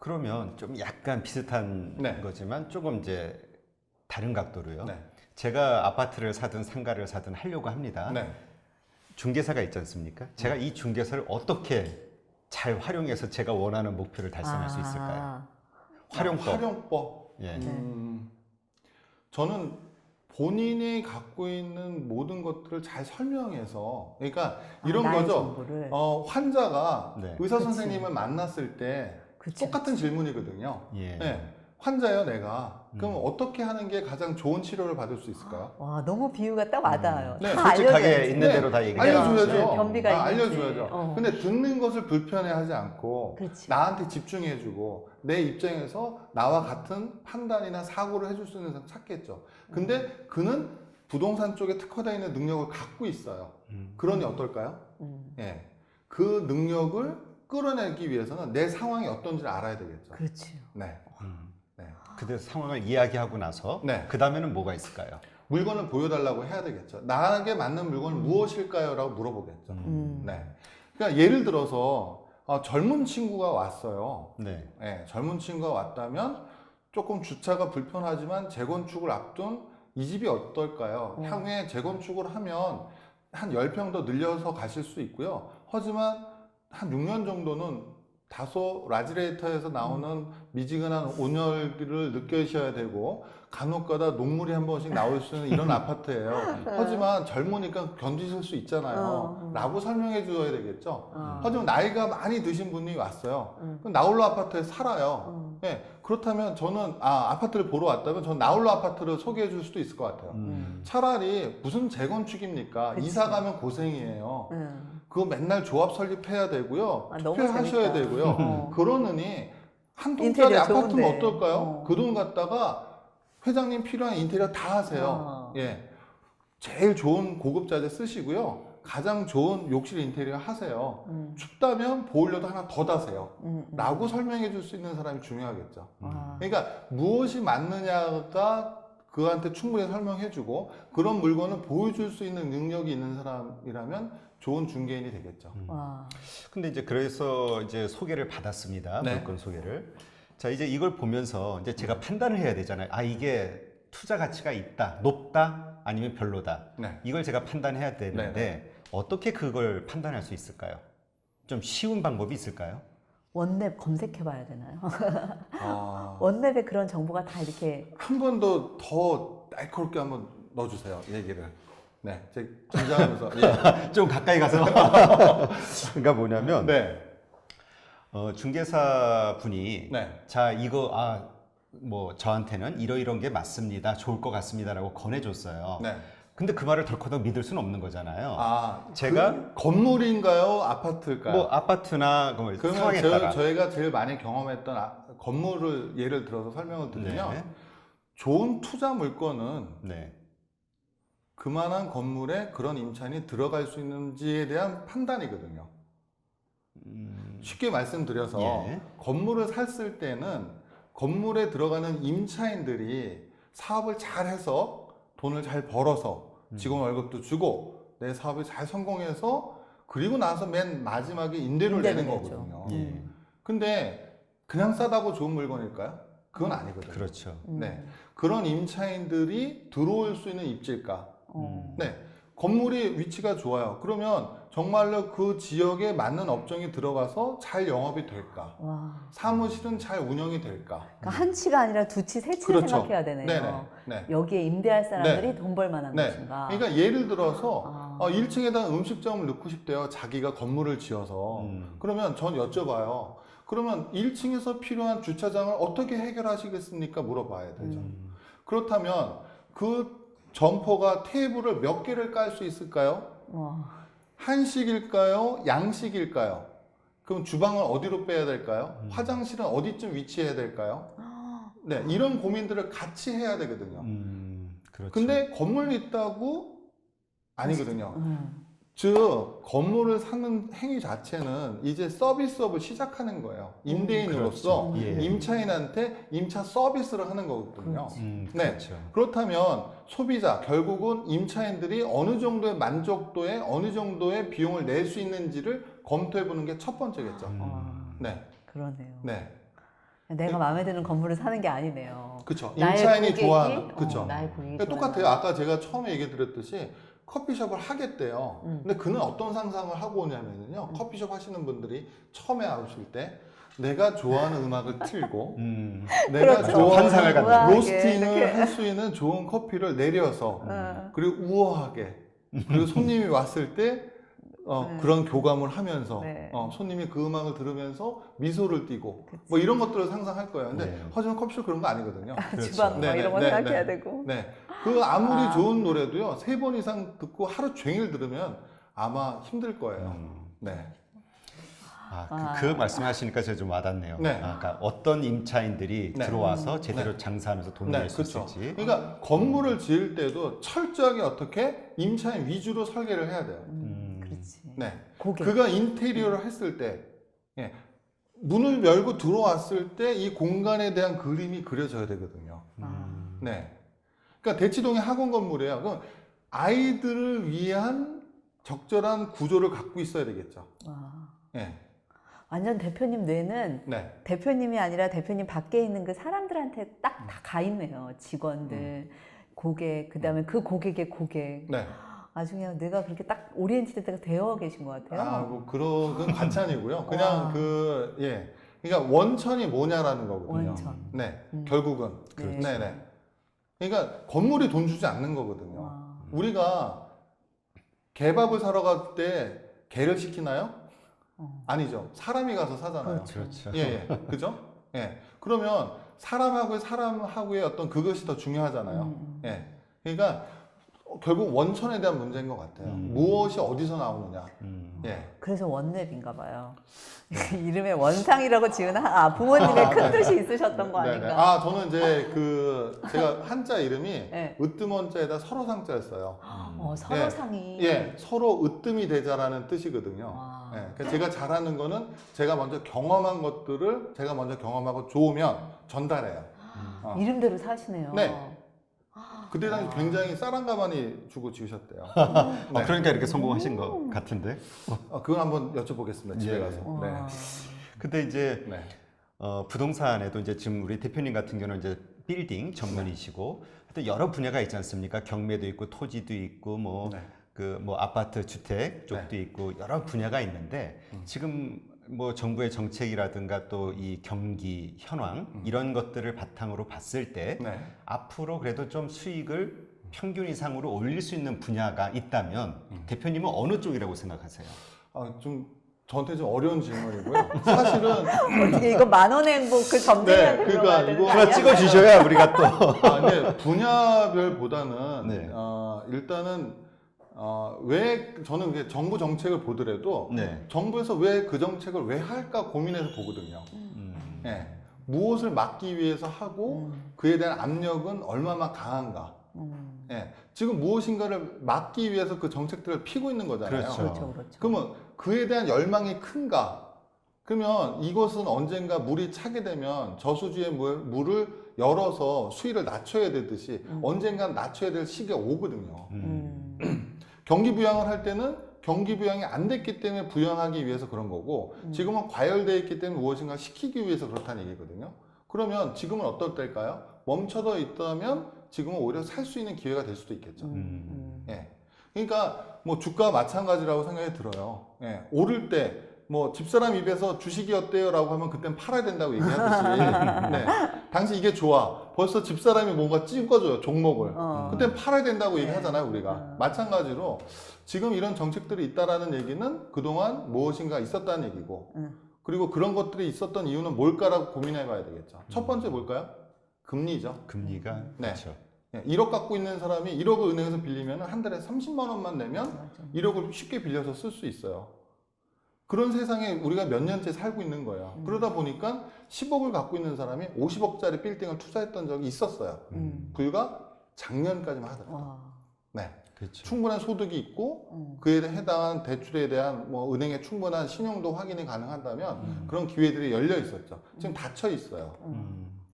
그러면 좀 약간 비슷한 네. 거지만 조금 이제 다른 각도로요. 네. 제가 아파트를 사든 상가를 사든 하려고 합니다. 네. 중개사가 있지 않습니까? 제가 이 중개사를 어떻게 잘 활용해서 제가 원하는 목표를 달성할 수 있을까요? 활용법. 활용법. 예. 저는 본인이 갖고 있는 모든 것들을 잘 설명해서, 그러니까 이런 나의 거죠. 정보를. 환자가 네. 의사 그치. 선생님을 만났을 때 그치, 똑같은 질문이거든요. 예. 네. 환자요, 내가. 그럼 어떻게 하는 게 가장 좋은 치료를 받을 수 있을까요? 와, 너무 비유가 딱 와닿아요. 네, 다 솔직하게 알려줘야지. 있는 대로 다 얘기해요. 알려줘야죠. 네, 변비가 있는지. 알려줘야죠. 근데 듣는 것을 불편해하지 않고 그렇지. 나한테 집중해주고 내 입장에서 나와 같은 판단이나 사고를 해줄 수 있는 사람 찾겠죠. 근데 그는 부동산 쪽에 특화되어 있는 능력을 갖고 있어요. 그러니 어떨까요? 예. 그 능력을 끌어내기 위해서는 내 상황이 어떤지를 알아야 되겠죠. 그렇지요. 네. 네. 그때 상황을 이야기하고 나서 네. 그 다음에는 뭐가 있을까요? 물건을 보여달라고 해야 되겠죠. 나에게 맞는 물건은 무엇일까요? 라고 물어보겠죠. 네. 그러니까 예를 들어서 젊은 친구가 왔어요. 네. 네, 젊은 친구가 왔다면 조금 주차가 불편하지만 재건축을 앞둔 이 집이 어떨까요? 향후에 재건축을 하면 한 10평 더 늘려서 가실 수 있고요. 하지만 한 6년 정도는 다소 라지레이터에서 나오는 미지근한 온열을 느끼셔야 되고 간혹가다 녹물이 한 번씩 나올 수 있는 이런 아파트예요. 하지만 젊으니까 견디실 수 있잖아요. 라고 설명해 줘야 되겠죠. 하지만 나이가 많이 드신 분이 왔어요. 그럼 나홀로 아파트에 살아요. 네, 그렇다면 저는 아파트를 보러 왔다면 저는 나홀로 아파트를 소개해 줄 수도 있을 것 같아요. 차라리 무슨 재건축입니까? 그치. 이사 가면 고생이에요. 그거 맨날 조합 설립해야 되고요. 너무 투표하셔야 재밌다. 되고요. 그러느니 한 통짜리 인테리어 아파트면 좋은데. 어떨까요? 그 돈 갖다가 회장님 필요한 인테리어 다 하세요. 예, 제일 좋은 고급 자재 쓰시고요. 가장 좋은 욕실 인테리어 하세요. 춥다면 보일러도 하나 더 다세요. 라고 설명해 줄 수 있는 사람이 중요하겠죠. 그러니까 무엇이 맞느냐가 그한테 충분히 설명해 주고 그런 물건을 보여줄 수 있는 능력이 있는 사람이라면 좋은 중개인이 되겠죠. 와. 근데 이제 그래서 이제 소개를 받았습니다. 네. 물건 소개를. 자, 이제 이걸 보면서 이제 제가 판단을 해야 되잖아요. 이게 투자 가치가 있다, 높다, 아니면 별로다. 네. 이걸 제가 판단해야 되는데 어떻게 그걸 판단할 수 있을까요? 좀 쉬운 방법이 있을까요? 원랩 검색해 봐야 되나요? 아, 원랩에 그런 정보가 다 이렇게 한 번 더 날카롭게 한번 넣어주세요. 얘기를. 네, 제 긴장하면서. 예. 좀 가까이 가서. 그러니까 뭐냐면 네, 중개사 분이 네, 자 이거 뭐 저한테는 이러이런 게 맞습니다. 좋을 것 같습니다라고 권해줬어요. 네. 근데 그 말을 덜커덕 믿을 수는 없는 거잖아요. 제가 제가 건물인가요, 아파트일까요? 뭐 아파트나 그 그러면 상황에 따라. 저희가 제일 많이 경험했던 건물을 예를 들어서 설명을 드리면 네. 좋은 투자 물건은 네. 그만한 건물에 그런 임차인이 들어갈 수 있는지에 대한 판단이거든요. 쉽게 말씀드려서 예. 건물을 샀을 때는 건물에 들어가는 임차인들이 사업을 잘 해서 돈을 잘 벌어서 직원 월급도 주고 내 사업이 잘 성공해서 그리고 나서 맨 마지막에 임대료를 내는 내죠. 거거든요. 예. 근데 그냥 싸다고 좋은 물건일까요? 그건 아니거든요. 그렇죠. 네. 그런 임차인들이 들어올 수 있는 입지가 네. 건물이 위치가 좋아요. 그러면 정말로 그 지역에 맞는 업종이 들어가서 잘 영업이 될까? 와. 사무실은 잘 운영이 될까? 그러니까 한 치가 아니라 두 치, 세 치를 그렇죠. 생각해야 되네요. 네네. 네. 여기에 임대할 사람들이 네. 돈 벌 만한 네. 것인가. 그러니까 예를 들어서 1층에다 음식점을 넣고 싶대요. 자기가 건물을 지어서. 그러면 전 여쭤봐요. 그러면 1층에서 필요한 주차장을 어떻게 해결하시겠습니까? 물어봐야 되죠. 그렇다면 그 점포가 테이블을 몇 개를 깔 수 있을까요? 와. 한식일까요? 양식일까요? 그럼 주방을 어디로 빼야 될까요? 화장실은 어디쯤 위치해야 될까요? 네, 이런 고민들을 같이 해야 되거든요. 그렇죠. 근데 건물이 있다고 아니거든요. 즉 건물을 사는 행위 자체는 이제 서비스업을 시작하는 거예요. 임대인으로서 그렇죠. 예. 임차인한테 임차 서비스를 하는 거거든요. 네. 그렇죠. 그렇다면 소비자 결국은 임차인들이 어느 정도의 만족도에 어느 정도의 비용을 낼 수 있는지를 검토해 보는 게 첫 번째겠죠. 와. 네, 그러네요. 네. 내가 마음에 드는 건물을 사는 게 아니네요. 그쵸. 나의 임차인이 고객이- 좋아하는. 그쵸. 나의 고객이 그러니까 똑같아요. 아까 제가 처음에 얘기 드렸듯이 커피숍을 하겠대요. 근데 그는 어떤 상상을 하고 오냐면요. 커피숍 하시는 분들이 처음에 오실 때 내가 좋아하는 음악을 틀고 내가 그렇죠. 좋아하는 환상을 갖는 우아하게 로스팅을 이렇게. 할 수 있는 좋은 커피를 내려서 그리고 우아하게 그리고 손님이 왔을 때 그런 교감을 하면서 네. 손님이 그 음악을 들으면서 미소를 띠고 뭐 이런 것들을 상상할 거예요. 근데 네. 하지만 커피숍 그런 거 아니거든요. 주방 뭐 네, 이런 거 네, 생각해야 네. 되고. 네. 그 아무리 좋은 노래도요. 3번 이상 듣고 하루 종일 들으면 아마 힘들 거예요. 네. 그 말씀하시니까 제가 좀 와닿네요. 네. 그러니까 어떤 임차인들이 네. 들어와서 제대로 장사하면서 돈을 낼 수 그렇죠. 있을지. 그러니까 건물을 지을 때도 철저하게 어떻게 임차인 위주로 설계를 해야 돼요. 그렇지. 네. 고객. 그가 인테리어를 했을 때 예, 문을 열고 들어왔을 때 이 공간에 대한 그림이 그려져야 되거든요. 네. 그러니까 대치동의 학원 건물이에요. 그럼 아이들을 위한 적절한 구조를 갖고 있어야 되겠죠. 와. 예. 완전 대표님 뇌는 네. 대표님이 아니라 대표님 밖에 있는 그 사람들한테 딱 다 가 있네요. 직원들, 고객, 그 다음에 그 고객의 고객. 네. 아주 그냥 내가 그렇게 딱 오리엔티드가 되어 계신 것 같아요. 아, 뭐 그런 건 관찬이고요. 와. 그냥 예. 그러니까 원천이 뭐냐라는 거거든요. 원천. 네. 결국은. 네. 네, 네. 그러니까 건물이 돈 주지 않는 거거든요. 와. 우리가 개밥을 사러 갈 때 개를 시키나요? 아니죠. 사람이 가서 사잖아요. 그렇죠. 예, 예. 그죠? 예. 그러면 사람하고의 어떤 그것이 더 중요하잖아요. 예. 그러니까 결국 원천에 대한 문제인 것 같아요. 무엇이 어디서 나오느냐. 예. 그래서 원랩인가 봐요. 이름에 원상이라고 지은 부모님의 큰 뜻이 있으셨던 거 네네. 아닌가? 저는 이제 제가 한자 이름이 네. 으뜸원자에다 서로상자였어요. 서로상이. 예, 서로 으뜸이 되자라는 뜻이거든요. 와. 예, 그러니까 제가 잘하는 거는 제가 먼저 경험한 것들을 제가 먼저 경험하고 좋으면 전달해요. 이름대로 사시네요. 네. 그때 당시 굉장히 쌀한 가마니 주고 지으셨대요. 네. 그러니까 이렇게 성공하신 것 같은데. 그건 한번 여쭤보겠습니다. 집에 예. 가서. 네. 와. 근데 이제 네. 부동산에도 이제 지금 우리 대표님 같은 경우는 이제 빌딩 전문이시고 또 여러 분야가 있지 않습니까? 경매도 있고 토지도 있고 뭐 네. 뭐 아파트 주택 쪽도 있고 여러 분야가 있는데 지금 뭐 정부의 정책이라든가 또 이 경기 현황 이런 것들을 바탕으로 봤을 때 네. 앞으로 그래도 좀 수익을 평균 이상으로 올릴 수 있는 분야가 있다면 대표님은 어느 쪽이라고 생각하세요? 좀 저한테 좀 어려운 질문이고요. 사실은 어떻게 이거 만원의 행복 그 점쟁이한테 네, 물어봐야 그러니까 되는 거 이거 아니야? 하나 찍어주셔야 우리가 또. 근데 분야별보다는 네. 일단은 왜 저는 이게 정부 정책을 보더라도 네. 정부에서 왜 그 정책을 왜 할까 고민해서 보거든요. 예. 무엇을 막기 위해서 하고 그에 대한 압력은 얼마나 강한가. 예. 지금 무엇인가를 막기 위해서 그 정책들을 피고 있는 거잖아요. 그렇죠. 그렇죠, 그렇죠. 그러면 그에 대한 열망이 큰가? 그러면 이것은 언젠가 물이 차게 되면 저수지의 물을 열어서 수위를 낮춰야 되듯이 언젠간 낮춰야 될 시기가 오거든요. 경기 부양을 할 때는 경기 부양이 안 됐기 때문에 부양하기 위해서 그런 거고 지금은 과열되어 있기 때문에 무엇인가 시키기 위해서 그렇다는 얘기거든요. 그러면 지금은 어떨 때일까요? 멈춰져 있다면 지금은 오히려 살 수 있는 기회가 될 수도 있겠죠. 예. 그러니까 뭐 주가 마찬가지라고 생각이 들어요. 예. 오를 때 뭐 집사람 입에서 주식이 어때요라고 하면 그땐 팔아야 된다고 얘기하듯이 네. 당시 이게 좋아. 벌써 집사람이 뭔가 찍어줘요 종목을. 그땐 팔아야 된다고 얘기하잖아요 우리가. 마찬가지로 지금 이런 정책들이 있다라는 얘기는 그동안 무엇인가 있었다는 얘기고 그리고 그런 것들이 있었던 이유는 뭘까라고 고민해봐야 되겠죠. 첫 번째 뭘까요? 금리죠. 금리가 네. 그렇죠. 1억 갖고 있는 사람이 1억을 은행에서 빌리면 한 달에 30만 원만 내면 1억을 쉽게 빌려서 쓸 수 있어요. 그런 세상에 우리가 몇 년째 살고 있는 거예요. 그러다 보니까 10억을 갖고 있는 사람이 50억짜리 빌딩을 투자했던 적이 있었어요. 불과 작년까지만 하더라고요. 와. 네. 그렇죠. 충분한 소득이 있고 그에 해당한 대출에 대한 뭐 은행의 충분한 신용도 확인이 가능하다면 그런 기회들이 열려 있었죠. 지금 닫혀 있어요.